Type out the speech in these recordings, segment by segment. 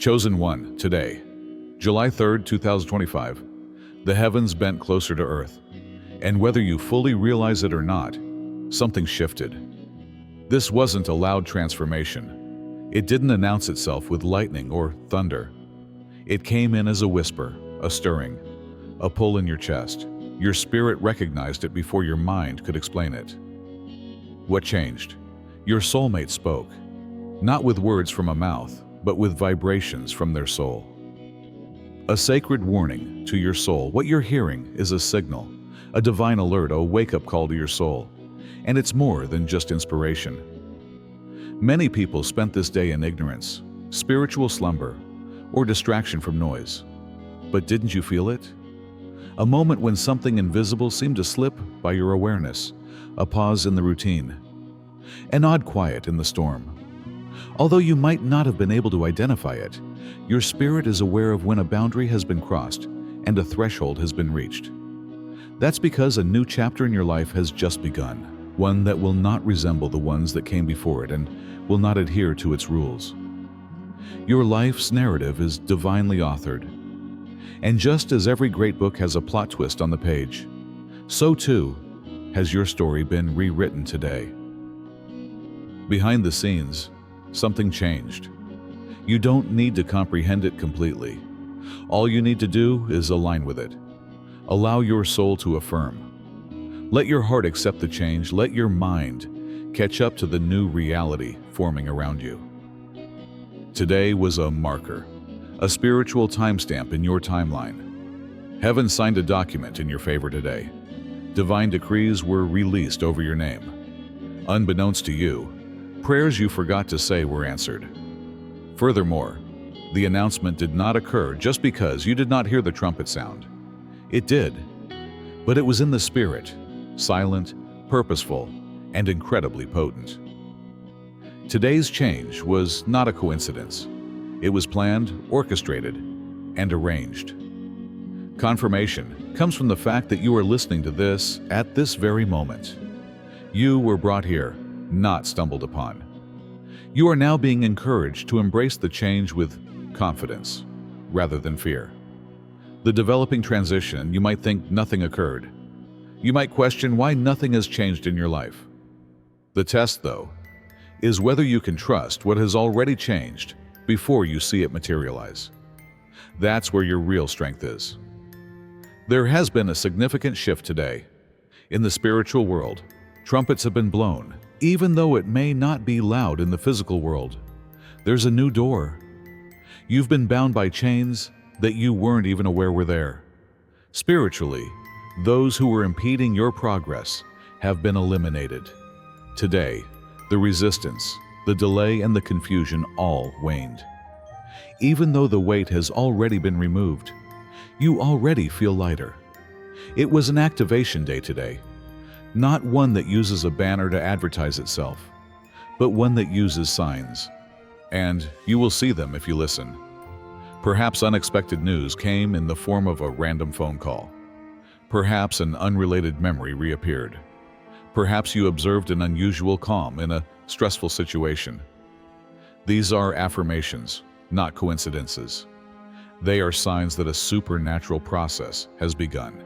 Chosen one, today, July 3rd, 2025, the heavens bent closer to earth, and whether you fully realize it or not, something shifted. This wasn't a loud transformation. It didn't announce itself with lightning or thunder. It came in as a whisper, a stirring, a pull in your chest. Your spirit recognized it before your mind could explain it. What changed? Your soulmate spoke, not with words from a mouth, but with vibrations from their soul. A sacred warning to your soul. What you're hearing is a signal, a divine alert, a wake-up call to your soul. And it's more than just inspiration. Many people spent this day in ignorance, spiritual slumber, or distraction from noise. But didn't you feel it? A moment when something invisible seemed to slip by your awareness, a pause in the routine, an odd quiet in the storm. Although you might not have been able to identify it, your spirit is aware of when a boundary has been crossed and a threshold has been reached. That's because a new chapter in your life has just begun, one that will not resemble the ones that came before it and will not adhere to its rules. Your life's narrative is divinely authored. And just as every great book has a plot twist on the page, so too has your story been rewritten today. Behind the scenes, something changed. You don't need to comprehend it completely. All you need to do is align with it. Allow your soul to affirm. Let your heart accept the change. Let your mind catch up to the new reality forming around you. Today was a marker, a spiritual timestamp in your timeline. Heaven signed a document in your favor today. Divine decrees were released over your name. Unbeknownst to you, prayers you forgot to say were answered. Furthermore, the announcement did not occur just because you did not hear the trumpet sound. It did, but it was in the spirit, silent, purposeful, and incredibly potent. Today's change was not a coincidence. It was planned, orchestrated, and arranged. Confirmation comes from the fact that you are listening to this at this very moment. You were brought here, not stumbled upon. You are now being encouraged to embrace the change with confidence rather than fear. The developing transition, you might think nothing occurred. You might question why nothing has changed in your life. The test, though, is whether you can trust what has already changed before you see it materialize. That's where your real strength is. There has been a significant shift today. In the spiritual world, trumpets have been blown. Even though it may not be loud in the physical world, there's a new door. You've been bound by chains that you weren't even aware were there. Spiritually, those who were impeding your progress have been eliminated. Today, the resistance, the delay, and the confusion all waned. Even though the weight has already been removed, you already feel lighter. It was an activation day today. Not one that uses a banner to advertise itself, but one that uses signs. And you will see them if you listen. Perhaps unexpected news came in the form of a random phone call. Perhaps an unrelated memory reappeared. Perhaps you observed an unusual calm in a stressful situation. These are affirmations, not coincidences. They are signs that a supernatural process has begun.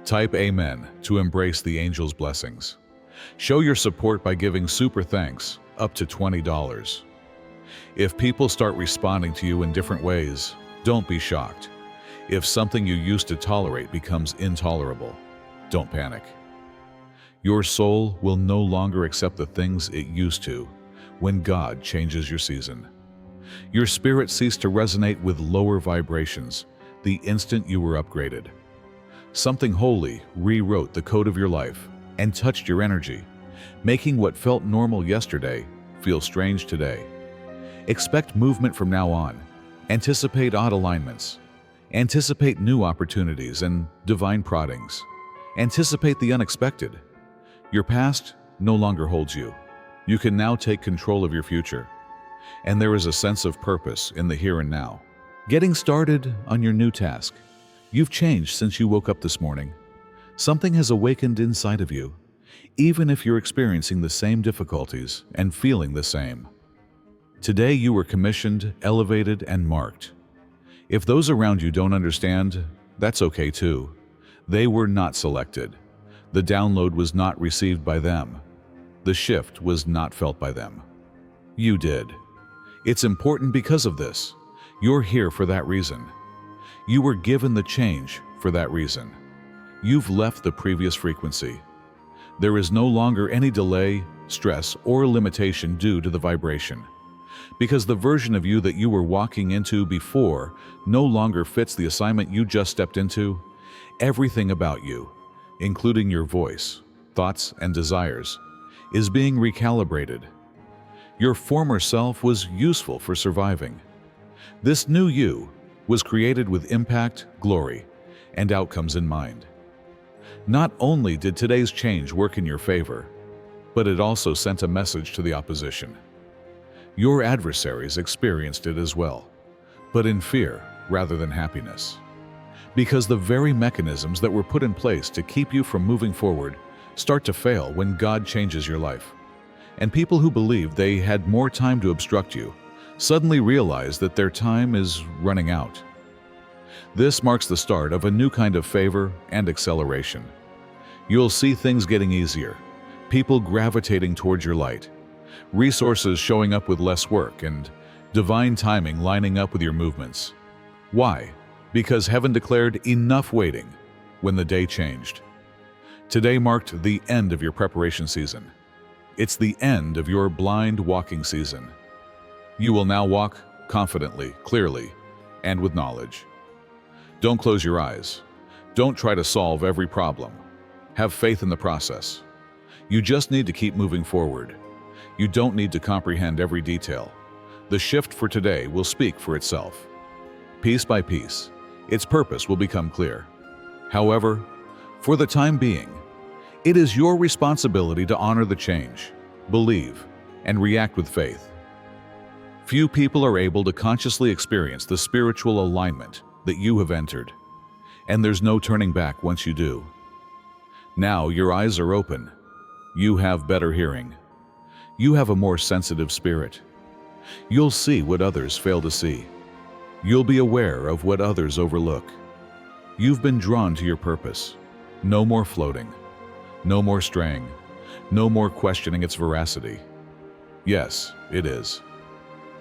Type Amen to embrace the angel's blessings. Show your support by giving super thanks up to $20. If people start responding to you in different ways, don't be shocked. If something you used to tolerate becomes intolerable, don't panic. Your soul will no longer accept the things it used to when God changes your season. Your spirit ceased to resonate with lower vibrations the instant you were upgraded. Something holy rewrote the code of your life and touched your energy, making what felt normal yesterday feel strange today. Expect movement from now on. Anticipate odd alignments. Anticipate new opportunities and divine proddings. Anticipate the unexpected. Your past no longer holds you. You can now take control of your future. And there is a sense of purpose in the here and now. Getting started on your new task. You've changed since you woke up this morning. Something has awakened inside of you, even if you're experiencing the same difficulties and feeling the same. Today you were commissioned, elevated, and marked. If those around you don't understand, that's okay too. They were not selected. The download was not received by them. The shift was not felt by them. You did. It's important because of this. You're here for that reason. You were given the change for that reason. You've left the previous frequency. There is no longer any delay, stress, or limitation due to the vibration. Because the version of you that you were walking into before no longer fits the assignment you just stepped into, everything about you, including your voice, thoughts, and desires, is being recalibrated. Your former self was useful for surviving. This new you was created with impact, glory, and outcomes in mind. Not only did today's change work in your favor, but it also sent a message to the opposition. Your adversaries experienced it as well, but in fear rather than happiness. Because the very mechanisms that were put in place to keep you from moving forward start to fail when God changes your life. And people who believed they had more time to obstruct you suddenly realize that their time is running out. This marks the start of a new kind of favor and acceleration. You'll see things getting easier, people gravitating towards your light, resources showing up with less work, and divine timing lining up with your movements. Why? Because heaven declared enough waiting when the day changed. Today marked the end of your preparation season. It's the end of your blind walking season. You will now walk confidently, clearly, and with knowledge. Don't close your eyes. Don't try to solve every problem. Have faith in the process. You just need to keep moving forward. You don't need to comprehend every detail. The shift for today will speak for itself. Piece by piece, its purpose will become clear. However, for the time being, it is your responsibility to honor the change, believe, and react with faith. Few people are able to consciously experience the spiritual alignment that you have entered, and there's no turning back once you do. Now your eyes are open. You have better hearing. You have a more sensitive spirit. You'll see what others fail to see. You'll be aware of what others overlook. You've been drawn to your purpose. No more floating. No more straying. No more questioning its veracity. Yes, it is.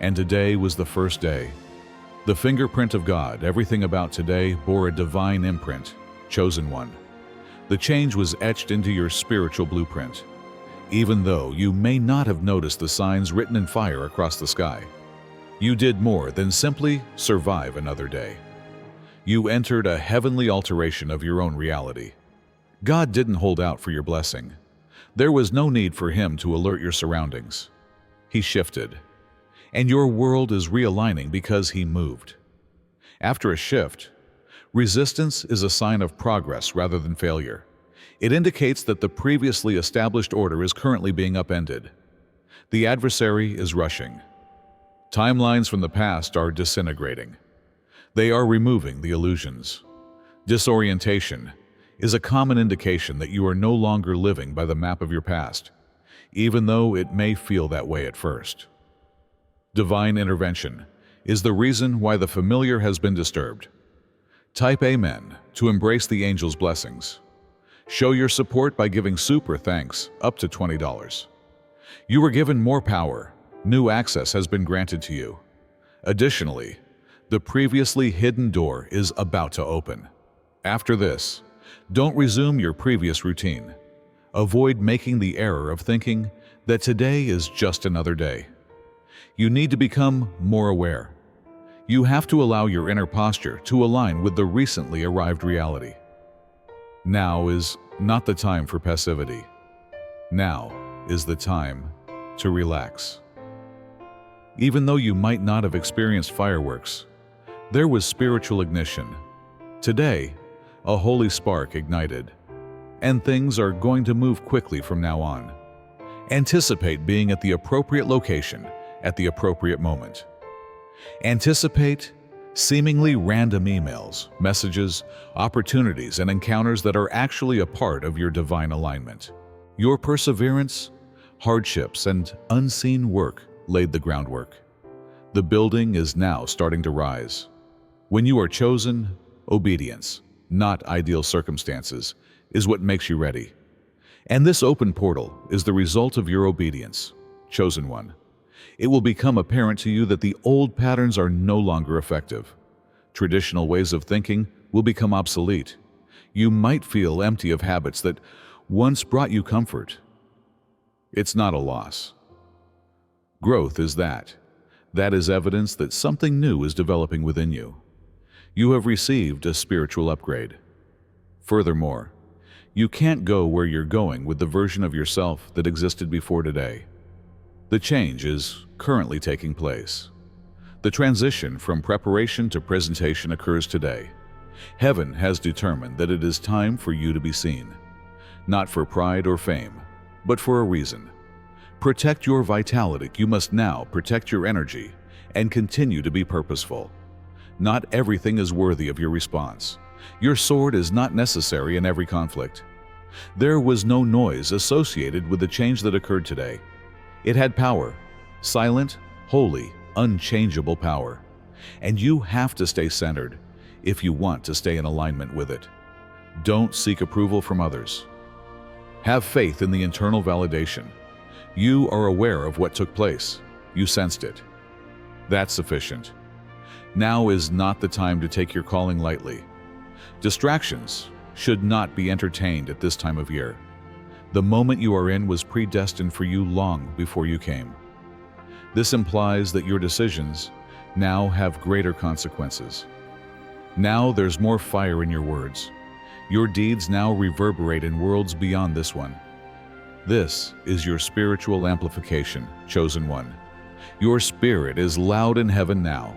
And today was the first day. The fingerprint of God, everything about today bore a divine imprint, chosen one. The change was etched into your spiritual blueprint, even though you may not have noticed the signs written in fire across the sky. You did more than simply survive another day. You entered a heavenly alteration of your own reality. God didn't hold out for your blessing. There was no need for Him to alert your surroundings. He shifted, and your world is realigning because He moved. After a shift, resistance is a sign of progress rather than failure. It indicates that the previously established order is currently being upended. The adversary is rushing. Timelines from the past are disintegrating. They are removing the illusions. Disorientation is a common indication that you are no longer living by the map of your past, even though it may feel that way at first. Divine intervention is the reason why the familiar has been disturbed. Type Amen to embrace the angel's blessings. Show your support by giving super thanks up to $20. You were given more power. New access has been granted to you. Additionally, the previously hidden door is about to open. After this, don't resume your previous routine. Avoid making the error of thinking that today is just another day. You need to become more aware. You have to allow your inner posture to align with the recently arrived reality. Now is not the time for passivity. Now is the time to relax. Even though you might not have experienced fireworks, there was spiritual ignition. Today, a holy spark ignited, and things are going to move quickly from now on. Anticipate being at the appropriate location at the appropriate moment. Anticipate seemingly random emails, messages, opportunities, and encounters that are actually a part of your divine alignment. Your perseverance, hardships, and unseen work laid the groundwork. The building is now starting to rise. When you are chosen, obedience, not ideal circumstances, is what makes you ready. And this open portal is the result of your obedience, chosen one. It will become apparent to you that the old patterns are no longer effective. Traditional ways of thinking will become obsolete. You might feel empty of habits that once brought you comfort. It's not a loss. Growth is that. That is evidence that something new is developing within you. You have received a spiritual upgrade. Furthermore, you can't go where you're going with the version of yourself that existed before today. The change is currently taking place. The transition from preparation to presentation occurs today. Heaven has determined that it is time for you to be seen, not for pride or fame, but for a reason. Protect your vitality. You must now protect your energy and continue to be purposeful. Not everything is worthy of your response. Your sword is not necessary in every conflict. There was no noise associated with the change that occurred today. It had power, silent, holy, unchangeable power. And you have to stay centered if you want to stay in alignment with it. Don't seek approval from others. Have faith in the internal validation. You are aware of what took place. You sensed it. That's sufficient. Now is not the time to take your calling lightly. Distractions should not be entertained at this time of year. The moment you are in was predestined for you long before you came. This implies that your decisions now have greater consequences. Now there's more fire in your words. Your deeds now reverberate in worlds beyond this one. This is your spiritual amplification, chosen one. Your spirit is loud in heaven now,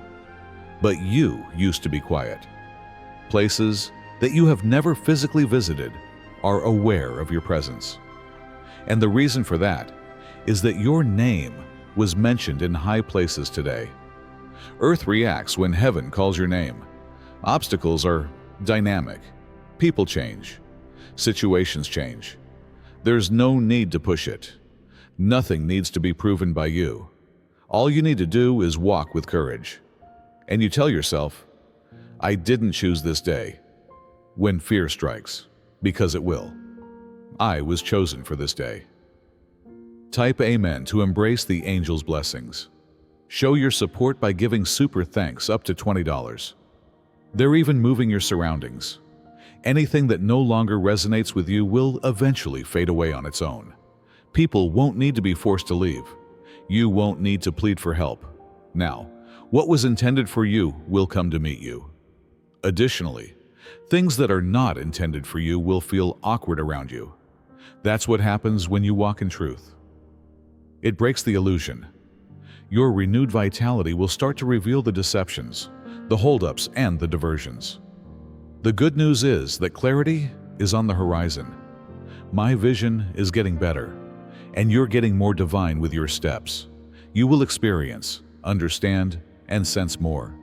but you used to be quiet. Places that you have never physically visited are aware of your presence. And the reason for that is that your name was mentioned in high places today. Earth reacts when heaven calls your name. Obstacles are dynamic. People change. Situations change. There's no need to push it. Nothing needs to be proven by you. All you need to do is walk with courage. And you tell yourself, I didn't choose this day. When fear strikes, because it will. I was chosen for this day. Type Amen to embrace the angel's blessings. Show your support by giving super thanks up to $20. They're even moving your surroundings. Anything that no longer resonates with you will eventually fade away on its own. People won't need to be forced to leave. You won't need to plead for help. Now, what was intended for you will come to meet you. Additionally, things that are not intended for you will feel awkward around you. That's what happens when you walk in truth. It breaks the illusion. Your renewed vitality will start to reveal the deceptions, the holdups, and the diversions. The good news is that clarity is on the horizon. My vision is getting better, and you're getting more divine with your steps. You will experience, understand, and sense more.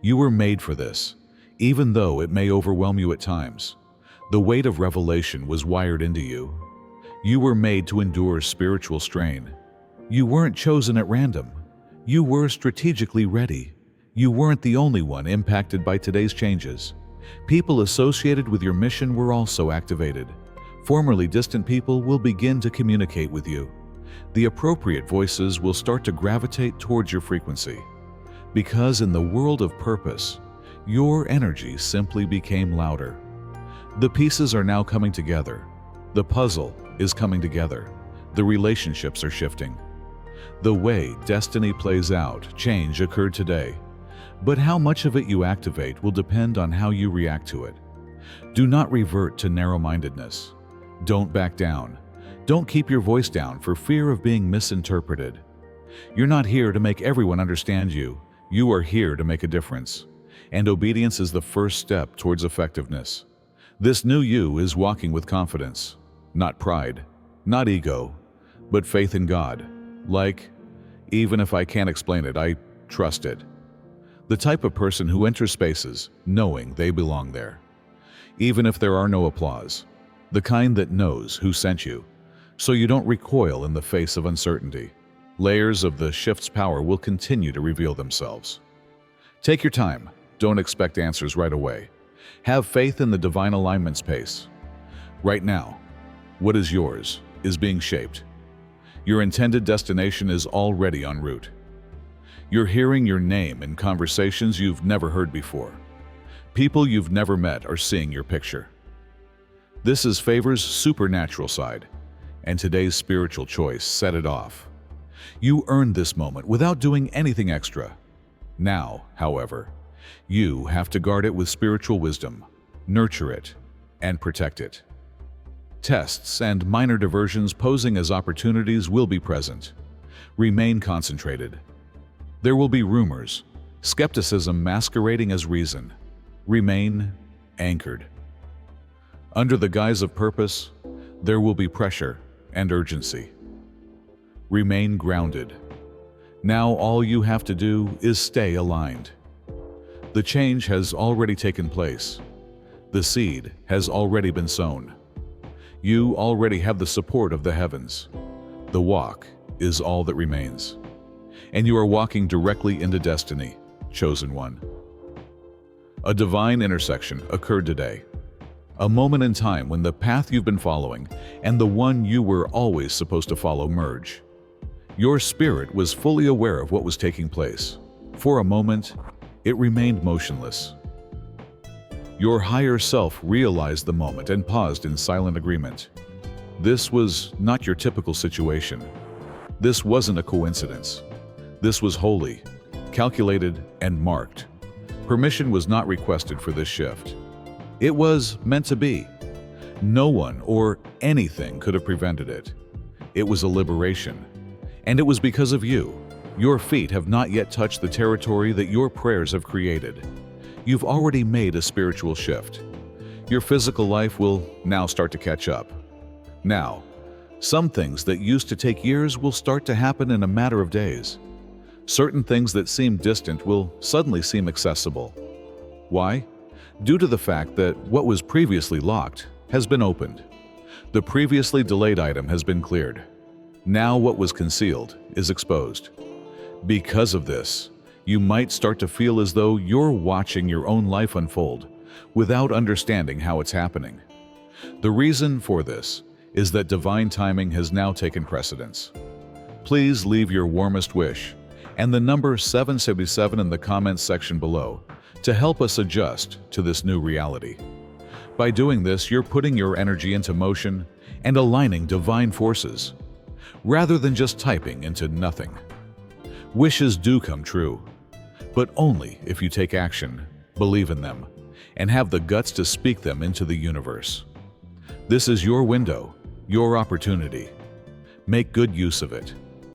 You were made for this, even though it may overwhelm you at times. The weight of revelation was wired into you. You were made to endure spiritual strain. You weren't chosen at random. You were strategically ready. You weren't the only one impacted by today's changes. People associated with your mission were also activated. Formerly distant people will begin to communicate with you. The appropriate voices will start to gravitate towards your frequency. Because in the world of purpose, your energy simply became louder. The pieces are now coming together. The puzzle is coming together. The relationships are shifting. The way destiny plays out, change occurred today. But how much of it you activate will depend on how you react to it. Do not revert to narrow-mindedness. Don't back down. Don't keep your voice down for fear of being misinterpreted. You're not here to make everyone understand you. You are here to make a difference. And obedience is the first step towards effectiveness. This new you is walking with confidence, not pride, not ego, but faith in God. Like, even if I can't explain it, I trust it. The type of person who enters spaces knowing they belong there. Even if there are no applause. The kind that knows who sent you, so you don't recoil in the face of uncertainty. Layers of the shift's power will continue to reveal themselves. Take your time. Don't expect answers right away. Have faith in the divine alignment's pace. Right now, what is yours is being shaped. Your intended destination is already en route. You're hearing your name in conversations you've never heard before. People you've never met are seeing your picture. This is Favor's supernatural side, and today's spiritual choice set it off. You earned this moment without doing anything extra. Now, however, you have to guard it with spiritual wisdom, nurture it, and protect it. Tests and minor diversions posing as opportunities will be present. Remain concentrated. There will be rumors, skepticism masquerading as reason. Remain anchored. Under the guise of purpose, there will be pressure and urgency. Remain grounded. Now all you have to do is stay aligned. The change has already taken place. The seed has already been sown. You already have the support of the heavens. The walk is all that remains. And you are walking directly into destiny, chosen one. A divine intersection occurred today. A moment in time when the path you've been following and the one you were always supposed to follow merge. Your spirit was fully aware of what was taking place. For a moment, it remained motionless. Your higher self realized the moment and paused in silent agreement. This was not your typical situation. This wasn't a coincidence. This was holy, calculated, and marked. Permission was not requested for this shift. It was meant to be. No one or anything could have prevented it. It was a liberation. And it was because of you. Your feet have not yet touched the territory that your prayers have created. You've already made a spiritual shift. Your physical life will now start to catch up. Now, some things that used to take years will start to happen in a matter of days. Certain things that seem distant will suddenly seem accessible. Why? Due to the fact that what was previously locked has been opened. The previously delayed item has been cleared. Now what was concealed is exposed. Because of this, you might start to feel as though you're watching your own life unfold without understanding how it's happening. The reason for this is that divine timing has now taken precedence. Please leave your warmest wish and the number 777 in the comments section below to help us adjust to this new reality. By doing this, you're putting your energy into motion and aligning divine forces, rather than just typing into nothing. Wishes do come true, but only if you take action, believe in them, and have the guts to speak them into the universe. This is your window, your opportunity. Make good use of it.